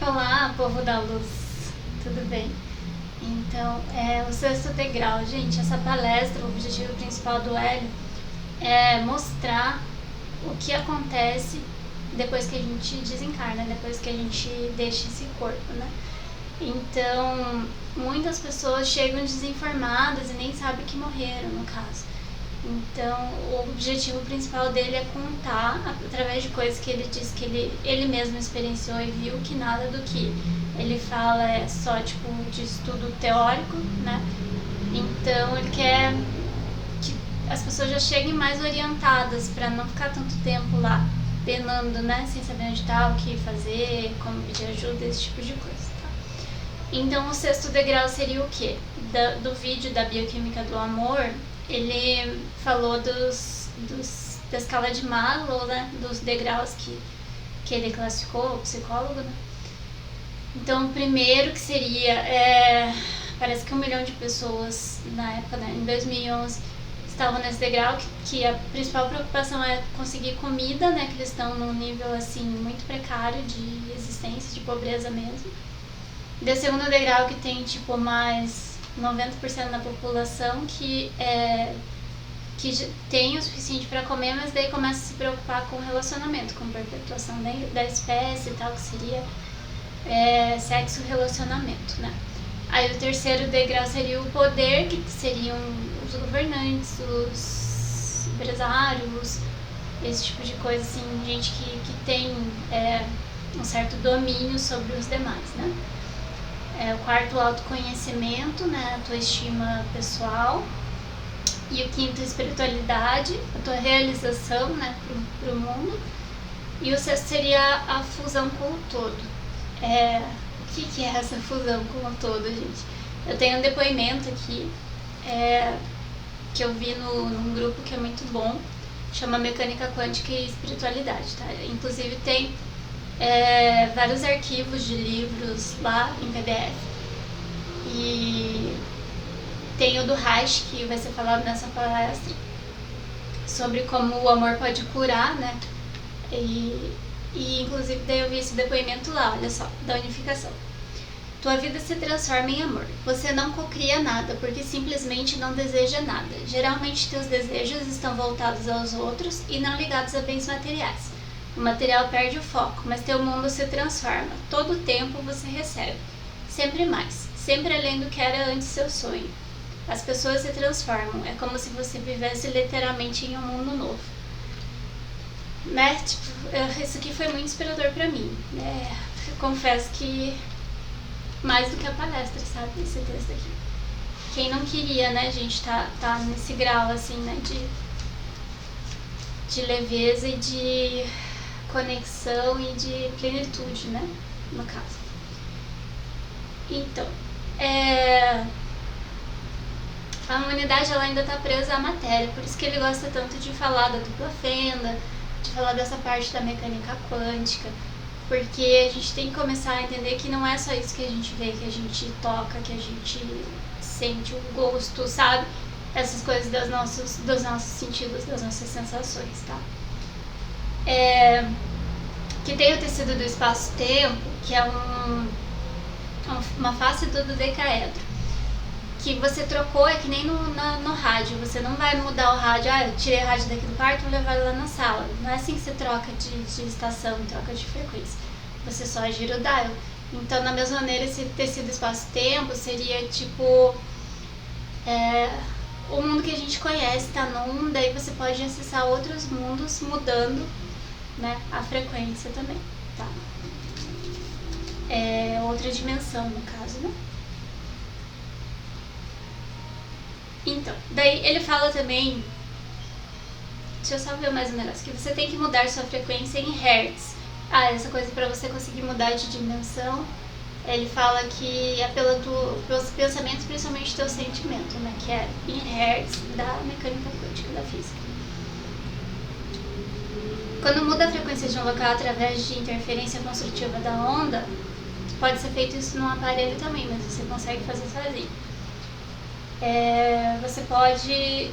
Olá, povo da luz, tudo bem? Então, o sexto degrau, gente, essa palestra, o objetivo principal do Hélio é mostrar o que acontece depois que a gente desencarna, depois que a gente deixa esse corpo, né? Então, muitas pessoas chegam desinformadas e nem sabem que morreram, no caso. Então, o objetivo principal dele é contar, através de coisas que ele diz que ele mesmo experienciou e viu, que nada do que ele fala é só, tipo, de estudo teórico, né? Então, ele quer que as pessoas já cheguem mais orientadas para não ficar tanto tempo lá penando, né? Sem saber onde tá, o que fazer, como pedir ajuda, esse tipo de coisa, tá? Então, o sexto degrau seria o quê? Do vídeo da bioquímica do amor, ele falou da escala de Maslow, né? Dos degraus que ele classificou, o psicólogo, né? Então, o primeiro que seria, parece que 1 milhão de pessoas na época, né, em 2011, estavam nesse degrau, que a principal preocupação é conseguir comida, né? Que eles estão num nível, assim, muito precário de existência, de pobreza mesmo. Do segundo degrau, que tem, tipo, mais 90% da população que tem o suficiente para comer, mas daí começa a se preocupar com o relacionamento, com a perpetuação da espécie e tal, que seria sexo e relacionamento, né? Aí o terceiro degrau seria o poder, que seriam os governantes, os empresários, esse tipo de coisa, assim, gente que tem um certo domínio sobre os demais, né? O quarto, o autoconhecimento, né? A tua estima pessoal. E o quinto, espiritualidade, a tua realização, né? Pro mundo. E o sexto seria a fusão com o todo. O que é essa fusão com o todo, gente? Eu tenho um depoimento aqui que eu vi num grupo que é muito bom, chama Mecânica Quântica e Espiritualidade, tá? Inclusive tem vários arquivos de livros lá em PDF. E tem o do Reich, que vai ser falado nessa palestra, sobre como o amor pode curar, né? E inclusive daí eu vi esse depoimento lá, olha só, da unificação. Tua vida se transforma em amor. Você não cocria nada porque simplesmente não deseja nada. Geralmente teus desejos estão voltados aos outros e não ligados a bens materiais. O material perde o foco, mas teu mundo se transforma. Todo o tempo você recebe. Sempre mais. Sempre além do que era antes seu sonho. As pessoas se transformam. É como se você vivesse literalmente em um mundo novo. Né? Tipo, isso aqui foi muito inspirador pra mim. Eu confesso que mais do que a palestra, sabe? Esse texto aqui. Quem não queria, né, gente, tá nesse grau, assim, né, de leveza e de conexão e de plenitude, né, no caso. Então, a humanidade, ela ainda está presa à matéria, por isso que ele gosta tanto de falar da dupla fenda, de falar dessa parte da mecânica quântica, porque a gente tem que começar a entender que não é só isso que a gente vê, que a gente toca, que a gente sente o gosto, sabe? Essas coisas dos nossos sentidos, das nossas sensações, tá? Que tem o tecido do espaço-tempo, que é uma face do decaedro, que você trocou, é que nem no rádio, você não vai mudar o rádio, eu tirei o rádio daqui do quarto e vou levar ele lá na sala. Não é assim que você troca de estação, troca de frequência. Você só gira o dial. Então, da mesma maneira, esse tecido espaço-tempo seria tipo o mundo que a gente conhece, tá num, daí você pode acessar outros mundos mudando, né, a frequência também, tá? Outra dimensão, no caso, né? Então, daí ele fala também, deixa eu só ver mais um negócio, que você tem que mudar sua frequência em hertz. Essa coisa para você conseguir mudar de dimensão, ele fala que é pelos pensamentos, principalmente teu sentimento, né, que é em hertz da mecânica quântica, da física. Quando muda a frequência de um local através de interferência construtiva da onda, pode ser feito isso num aparelho também, mas você consegue fazer sozinho. Você pode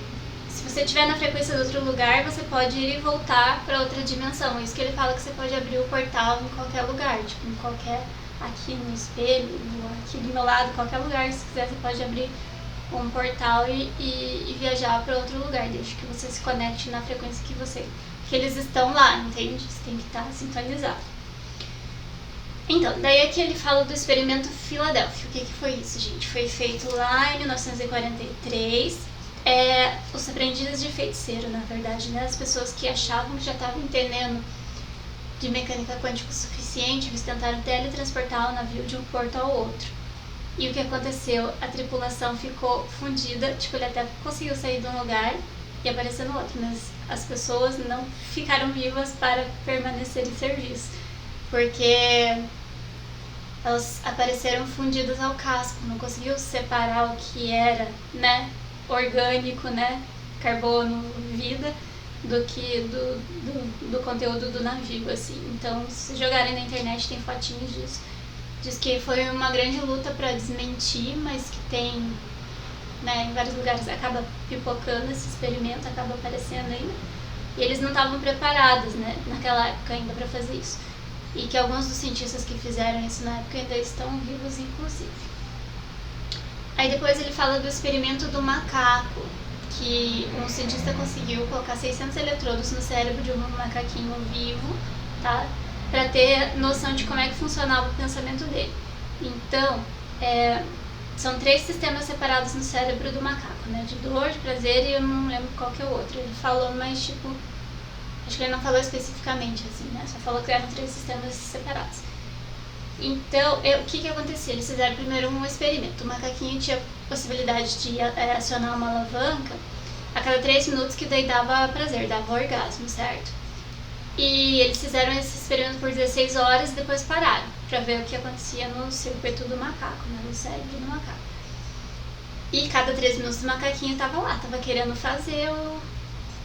se você estiver na frequência de outro lugar, você pode ir e voltar para outra dimensão. Isso que ele fala que você pode abrir o portal em qualquer lugar, tipo, em qualquer, aqui no espelho, aqui do meu lado, qualquer lugar, se quiser, você pode abrir um portal e viajar para outro lugar, desde que você se conecte na frequência que eles estão lá, entende? Você tem que estar sintonizado. Então, daí aqui ele fala do experimento Filadélfia. O que foi isso, gente? Foi feito lá em 1943. Os aprendizes de feiticeiro, na verdade, né? As pessoas que achavam que já estavam entendendo de mecânica quântica o suficiente, eles tentaram teletransportar o navio de um porto ao outro. E o que aconteceu? A tripulação ficou fundida, tipo, ele até conseguiu sair de um lugar e aparecer no outro, mas as pessoas não ficaram vivas para permanecer em serviço, porque elas apareceram fundidas ao casco, não conseguiu separar o que era, né, orgânico, né, carbono, vida, do conteúdo do navio, assim. Então, se jogarem na internet, tem fotinhos disso. Diz que foi uma grande luta para desmentir, mas que tem, né, em vários lugares acaba pipocando esse experimento, acaba aparecendo ainda. E eles não estavam preparados, né, naquela época ainda para fazer isso. E que alguns dos cientistas que fizeram isso na época ainda estão vivos, inclusive. Aí depois ele fala do experimento do macaco, que um cientista conseguiu colocar 600 eletrodos no cérebro de um macaquinho vivo, tá? Para ter noção de como é que funcionava o pensamento dele. Então, são 3 sistemas separados no cérebro do macaco, né? De dor, de prazer e eu não lembro qual que é o outro. Ele falou, mas tipo, acho que ele não falou especificamente, assim, né? Só falou que eram 3 sistemas separados. Então, o que acontecia? Eles fizeram primeiro um experimento. O macaquinho tinha possibilidade de acionar uma alavanca a cada 3 minutos, que daí dava prazer, dava orgasmo, certo? E eles fizeram esse experimento por 16 horas e depois pararam, pra ver o que acontecia no circuito do macaco, né, no cérebro do macaco. E cada 3 minutos o macaquinho tava lá, tava querendo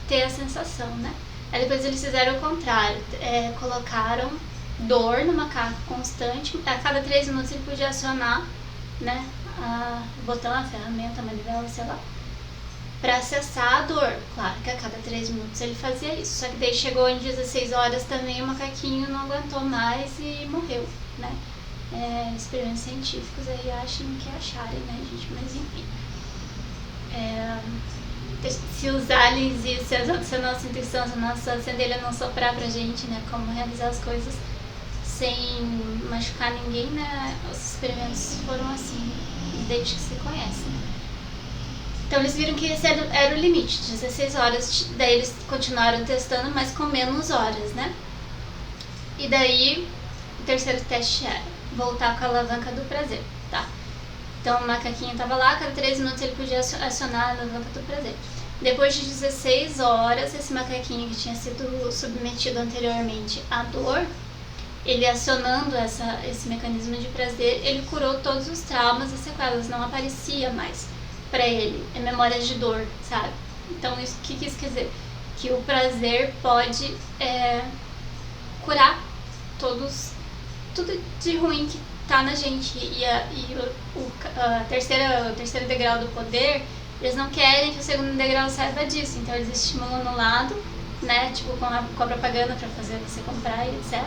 ter a sensação, né? Aí depois eles fizeram o contrário, colocaram dor no macaco constante, a cada 3 minutos ele podia acionar, né, o botão, a ferramenta, a manivela, sei lá, para acessar a dor. Claro que a cada 3 minutos ele fazia isso, só que daí chegou em 16 horas também, o macaquinho não aguentou mais e morreu, né? Experimentos científicos aí achem o que acharem, né, gente, mas enfim. Se os aliens e se a nossa intuição, se a nossa centelha não soprar pra gente, né, como realizar as coisas sem machucar ninguém, né, os experimentos foram assim, desde que se conhece. Então eles viram que esse era o limite, 16 horas, daí eles continuaram testando, mas com menos horas, né? E daí o terceiro teste era voltar com a alavanca do prazer, tá? Então o macaquinho tava lá, a cada 3 minutos ele podia acionar a alavanca do prazer. Depois de 16 horas, esse macaquinho que tinha sido submetido anteriormente à dor, ele acionando esse mecanismo de prazer, ele curou todos os traumas e sequelas, não aparecia mais pra ele, memórias de dor, sabe? Então, isso, o que isso quer dizer? Que o prazer pode curar tudo de ruim que tá na gente. E o terceiro degrau do poder, eles não querem que o segundo degrau saiba disso, então eles estimulam no lado, né? Tipo, com a propaganda pra fazer você comprar e etc.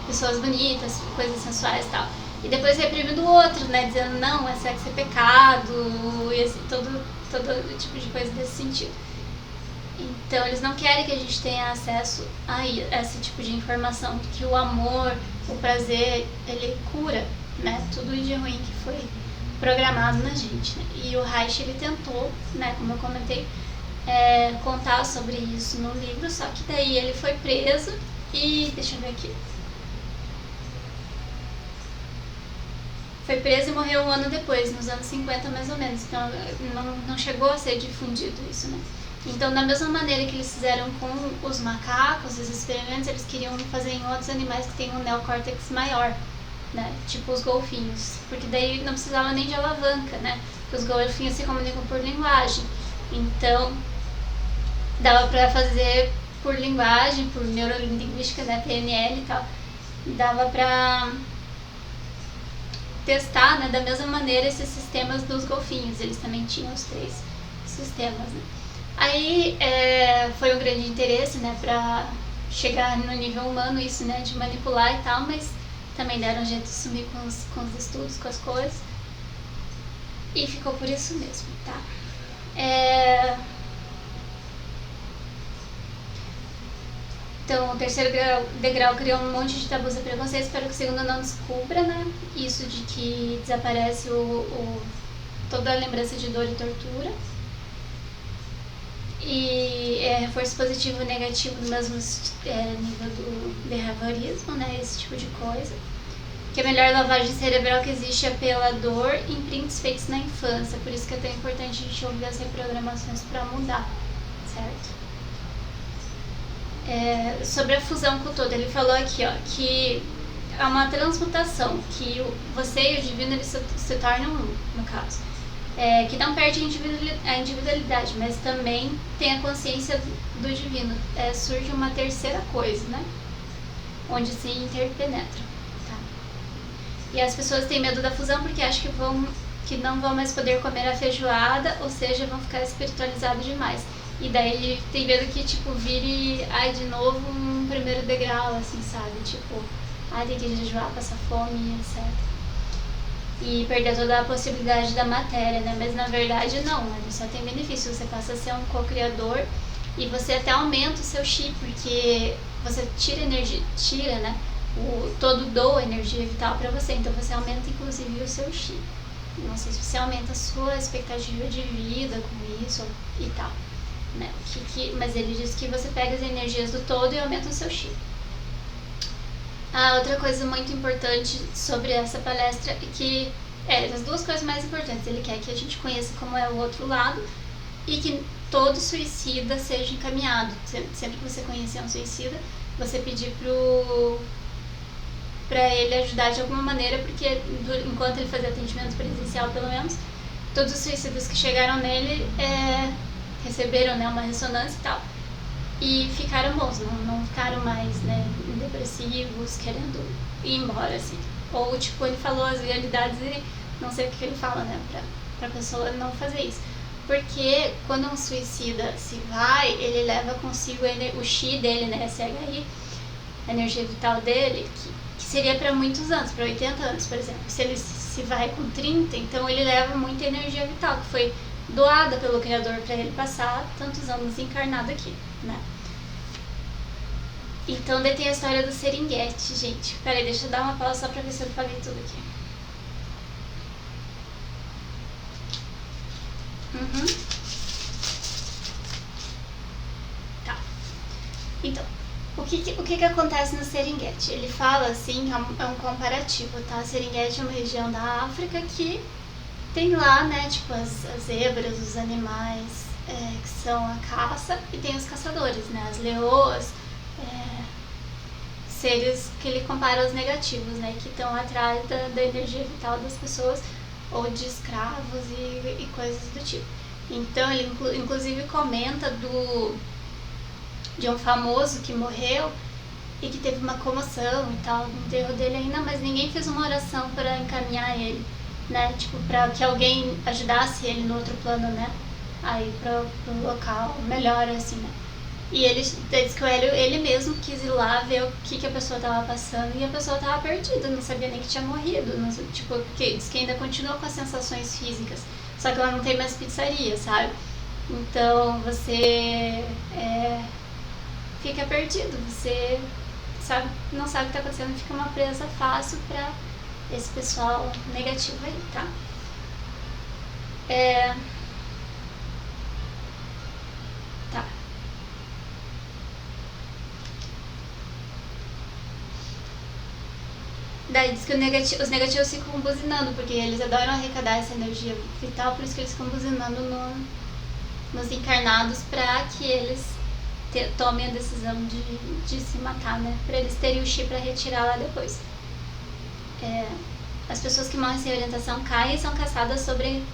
Pessoas bonitas, coisas sensuais e tal. E depois reprime do outro, né? Dizendo, não, sexo é pecado, e assim, todo tipo de coisa desse sentido. Então, eles não querem que a gente tenha acesso a esse tipo de informação, que o amor, o prazer, ele cura, né? Tudo de ruim que foi programado na gente, né? E o Reich, ele tentou, né, como eu comentei, contar sobre isso no livro, só que daí ele foi preso e, deixa eu ver aqui, foi preso e morreu um ano depois, nos anos 50 mais ou menos, então não chegou a ser difundido isso, né? Então, da mesma maneira que eles fizeram com os macacos, os experimentos, eles queriam fazer em outros animais que têm um neocórtex maior, né? Tipo os golfinhos, porque daí não precisava nem de alavanca, né? Porque os golfinhos se comunicam por linguagem, então dava pra fazer por linguagem, por neurolinguística, né? PNL e tal, dava pra testar, né, da mesma maneira esses sistemas dos golfinhos, eles também tinham os 3 sistemas, né? Aí foi um grande interesse, né, pra chegar no nível humano isso, né, de manipular e tal, mas também deram um jeito de sumir com os estudos, com as coisas. E ficou por isso mesmo, tá? Então, o terceiro degrau criou um monte de tabus e preconceitos para que o segundo não descubra, né? Isso de que desaparece toda a lembrança de dor e tortura. E reforço positivo e negativo no mesmo nível do behaviorismo, né? Esse tipo de coisa. Que a melhor lavagem cerebral que existe é pela dor em imprints feitos na infância. Por isso que é tão importante a gente ouvir as reprogramações para mudar, certo? Sobre a fusão com o todo, ele falou aqui, ó, que é uma transmutação, que você e o divino eles se tornam um, no caso. Que não perde a individualidade, mas também tem a consciência do divino. Surge uma terceira coisa, né? Onde se interpenetra. Tá? E as pessoas têm medo da fusão porque acham que não vão mais poder comer a feijoada, ou seja, vão ficar espiritualizados demais. E daí tem medo que, tipo, vire, de novo um primeiro degrau, assim, sabe? Tipo, tem que jejuar, passar fome, etc. E perder toda a possibilidade da matéria, né? Mas na verdade não, ele só tem benefício. Você passa a ser um co-criador e você até aumenta o seu chi, porque você tira, né? Todo doa energia vital pra você, então você aumenta inclusive o seu chi. Não sei se você aumenta a sua expectativa de vida com isso e tal. Né? Mas ele diz que você pega as energias do todo e aumenta o seu chi. Outra coisa muito importante sobre essa palestra é que as duas coisas mais importantes, ele quer que a gente conheça como é o outro lado e que todo suicida seja encaminhado. Sempre que você conhecer um suicida, você pedir pra ele ajudar de alguma maneira, porque enquanto ele fazia atendimento presencial, pelo menos, todos os suicidas que chegaram nele receberam, né, uma ressonância e tal, e ficaram bons, não ficaram mais, né, depressivos, querendo ir embora, assim. Ou, tipo, ele falou as realidades e não sei o que ele fala, né, pra pessoa não fazer isso. Porque quando um suicida se vai, ele leva consigo o chi dele, né, SHI, a energia vital dele, que seria para muitos anos, para 80 anos, por exemplo. Se ele se vai com 30, então ele leva muita energia vital, que foi doada pelo Criador para ele passar tantos anos encarnado aqui, né? Então daí tem a história do Serengeti, gente. Peraí, deixa eu dar uma pausa só pra ver se eu falei tudo aqui. Tá. Então, o que acontece no Serengeti? Ele fala assim, é um comparativo, tá? Serengeti é uma região da África que tem lá, né, tipo, as zebras, os animais que são a caça, e tem os caçadores, né, as leoas, seres que ele compara aos negativos, né, que estão atrás da energia vital das pessoas, ou de escravos e coisas do tipo. Então ele inclusive comenta de um famoso que morreu e que teve uma comoção e tal no enterro dele ainda, mas ninguém fez uma oração para encaminhar ele, né, tipo, para que alguém ajudasse ele no outro plano, né, aí pro local melhor, assim, né. E ele diz que ele mesmo quis ir lá ver o que a pessoa tava passando, e a pessoa tava perdida, não sabia nem que tinha morrido, não, tipo, porque diz que ainda continua com as sensações físicas, só que ela não tem mais pizzaria, sabe? Então você fica perdido, você não sabe o que tá acontecendo, fica uma presa fácil pra esse pessoal negativo aí, tá? Tá. Daí diz que os negativos ficam buzinando, porque eles adoram arrecadar essa energia vital, por isso que eles ficam buzinando nos encarnados pra que eles tomem a decisão de se matar, né? Pra eles terem o chi pra retirar lá depois. As pessoas que morrem sem orientação caem e são caçadas sobre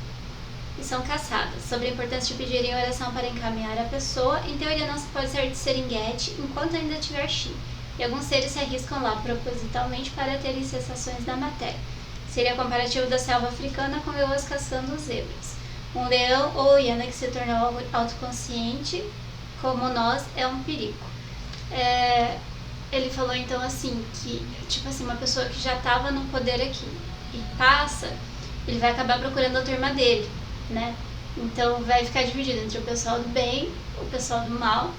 a importância de pedirem oração para encaminhar a pessoa. Em teoria não se pode sair de Serengeti enquanto ainda tiver chi. E alguns seres se arriscam lá propositalmente para terem sensações da matéria. Seria comparativo da selva africana com leoas caçando zebras. Um leão ou hiena que se tornou autoconsciente, como nós, é um perigo. Ele falou então assim, que tipo assim, uma pessoa que já estava no poder aqui e passa, ele vai acabar procurando a turma dele, né? Então vai ficar dividido entre o pessoal do bem, o pessoal do mal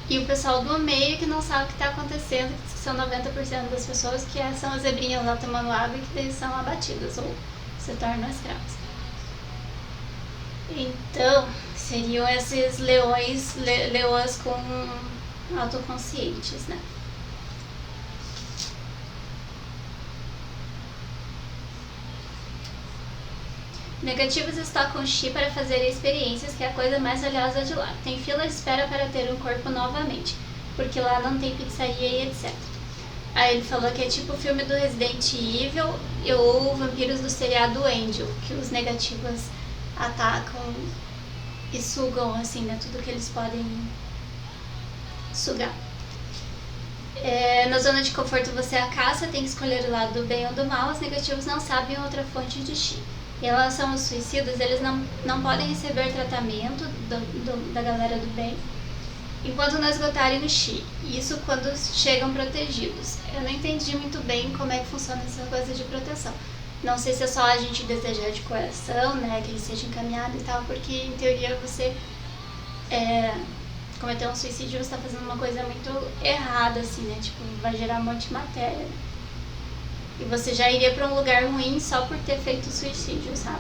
e o pessoal do meio, que não sabe o que está acontecendo, que são 90% das pessoas, que são as zebrinhas lá tomando água e que são abatidas ou se tornam escravos. Então, seriam esses leões com autoconscientes, né? Negativos estocam chi para fazer experiências, que é a coisa mais valiosa de lá. Tem fila de espera para ter um corpo novamente, porque lá não tem pizzaria e etc. Aí ele falou que é tipo o filme do Resident Evil ou vampiros do seriado Angel, que os negativos atacam e sugam, assim, né, tudo que eles podem sugar. Na zona de conforto você é a caça, tem que escolher o lado do bem ou do mal. Os negativos não sabem outra fonte de chi. Em relação aos suicidas, eles não podem receber tratamento da galera do bem enquanto não esgotarem o chi. Isso quando chegam protegidos. Eu não entendi muito bem como é que funciona essa coisa de proteção. Não sei se é só a gente desejar de coração, né, que ele seja encaminhado e tal, porque em teoria você cometer um suicídio, você tá fazendo uma coisa muito errada, assim, né, tipo, vai gerar um monte de matéria. E você já iria para um lugar ruim só por ter feito suicídio, sabe?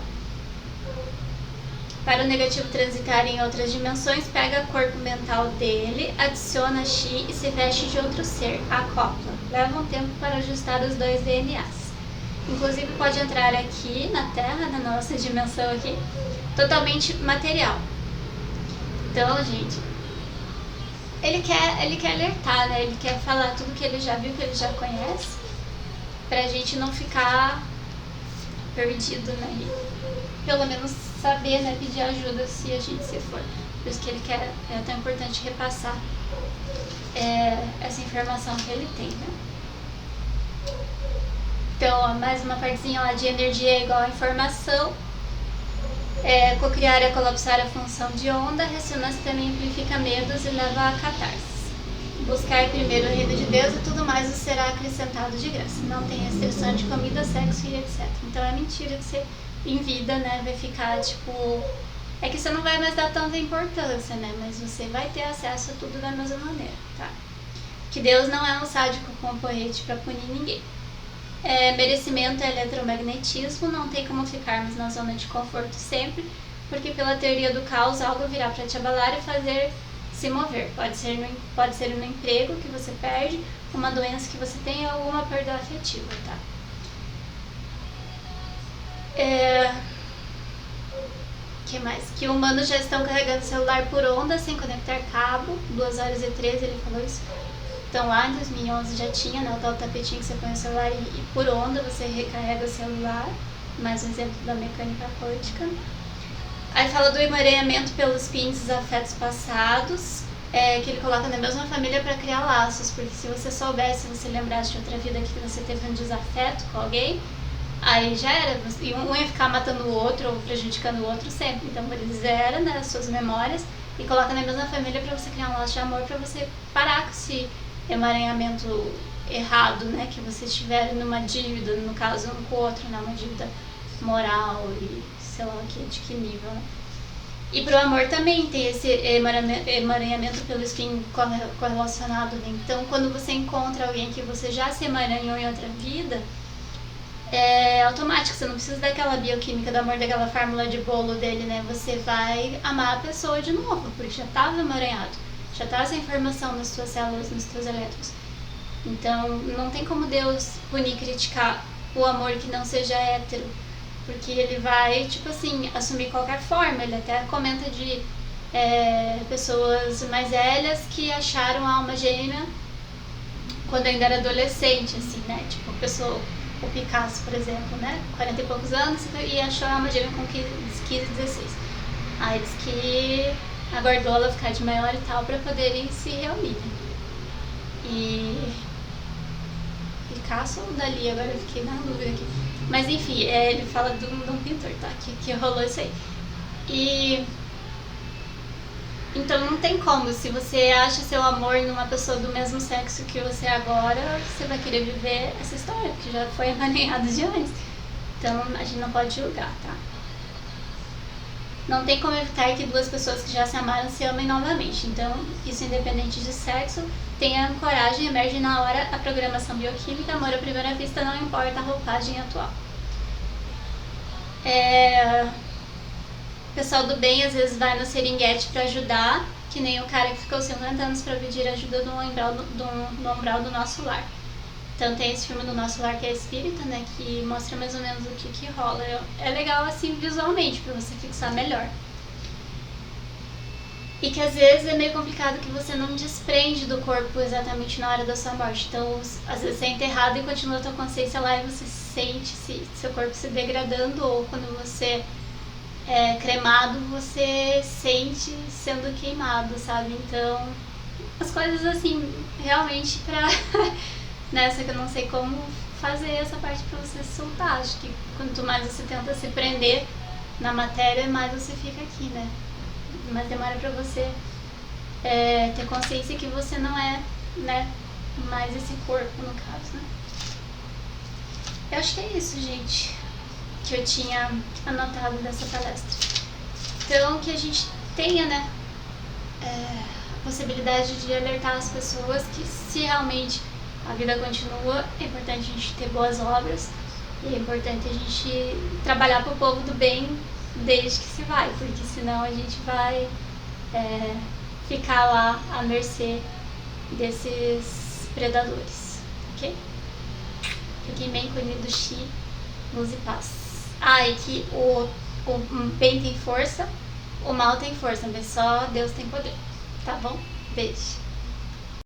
Para o negativo transitar em outras dimensões, pega o corpo mental dele, adiciona chi e se veste de outro ser, acopla. Leva um tempo para ajustar os dois DNAs. Inclusive pode entrar aqui na Terra, na nossa dimensão aqui, totalmente material. Então, gente, ele quer alertar, né? Ele quer falar tudo que ele já viu, que ele já conhece, pra gente não ficar perdido, né? E pelo menos saber, né, pedir ajuda se a gente se for. Por isso que ele quer, é tão importante repassar essa informação que ele tem, né? Então, ó, mais uma partezinha lá de energia é igual a informação. Cocriar é colapsar a função de onda. Ressonância também amplifica medos e leva a catarse. Buscar primeiro o reino de Deus e tudo mais será acrescentado de graça. Não tem restrição de comida, sexo e etc. Então é mentira que você, em vida, né, vai ficar tipo... É que você não vai mais dar tanta importância, né? Mas você vai ter acesso a tudo da mesma maneira, tá? Que Deus não é um sádico com porrete pra punir ninguém. Merecimento é eletromagnetismo. Não tem como ficarmos na zona de conforto sempre, porque pela teoria do caos algo virá para te abalar e fazer se mover. Pode ser no emprego que você perde, uma doença que você tem ou uma perda afetiva, tá? Que mais? Que humanos já estão carregando celular por onda sem conectar cabo. 2h13 ele falou isso. Então lá em 2011 já tinha, né, o tal tapetinho que você põe o celular e por onda você recarrega o celular. Mais um exemplo da mecânica quântica. Aí fala do emaranhamento pelos pins dos afetos passados, que ele coloca na mesma família para criar laços, porque se você soubesse, se você lembrasse de outra vida que você teve um desafeto com alguém, aí já era, e um ia ficar matando o outro ou prejudicando o outro sempre. Então ele zera, né, as suas memórias e coloca na mesma família para você criar um laço de amor, para você parar com esse emaranhamento errado, né, que vocês tiverem numa dívida, no caso um com o outro, né, uma dívida moral e sei lá de que nível, né? E pro amor também tem esse emaranhamento pelo espinho correlacionado, né? Então quando você encontra alguém que você já se emaranhou em outra vida, é automático, você não precisa daquela bioquímica do amor, daquela fórmula de bolo dele, né? Você vai amar a pessoa de novo, porque já estava emaranhado, já tá essa informação nas suas células, nos seus elétrons. Então não tem como Deus punir, criticar o amor que não seja hétero, porque ele vai, tipo assim, assumir qualquer forma. Ele até comenta de pessoas mais velhas que acharam a alma gêmea quando ainda era adolescente, assim, né? Tipo, o Picasso, por exemplo, né? 40 e poucos anos e achou a alma gêmea com 15, 16. Aí diz que aguardou ela ficar de maior e tal pra poderem se reunir. E Picasso ou Dali? Agora eu fiquei na dúvida aqui. Mas enfim, ele fala de um pintor, tá? Que rolou isso aí. E então não tem como, se você acha seu amor numa pessoa do mesmo sexo que você agora, você vai querer viver essa história, porque já foi emaranhado de antes. Então a gente não pode julgar, tá? Não tem como evitar que duas pessoas que já se amaram se amem novamente. Então, isso independente de sexo, tenha coragem, emerge na hora a programação bioquímica, amor à primeira vista, não importa a roupagem atual. O pessoal do bem às vezes vai no seringuete pra ajudar, que nem o cara que ficou 50 anos pra pedir ajuda no umbral do nosso lar. Então tem esse filme do Nosso Lar que é espírita, né, que mostra mais ou menos o que rola. É legal assim visualmente, pra você fixar melhor. E que às vezes é meio complicado que você não desprende do corpo exatamente na hora da sua morte. Então, às vezes você é enterrado e continua a tua consciência lá e você sente seu corpo se degradando, ou quando você é cremado, você sente sendo queimado, sabe? Então, as coisas assim, realmente pra... Nessa que eu não sei como fazer essa parte pra você soltar. Acho que quanto mais você tenta se prender na matéria, mais você fica aqui, né? Mas demora pra você ter consciência que você não é, né, mais esse corpo, no caso, né? Eu acho que é isso, gente, que eu tinha anotado dessa palestra. Então, que a gente tenha, né, a possibilidade de alertar as pessoas que se realmente a vida continua, é importante a gente ter boas obras e é importante a gente trabalhar pro povo do bem desde que se vai, porque senão a gente vai ficar lá à mercê desses predadores, ok? Fiquem bem com o Xi, luz e paz. E que o bem tem força, o mal tem força, mas só Deus tem poder, tá bom? Beijo.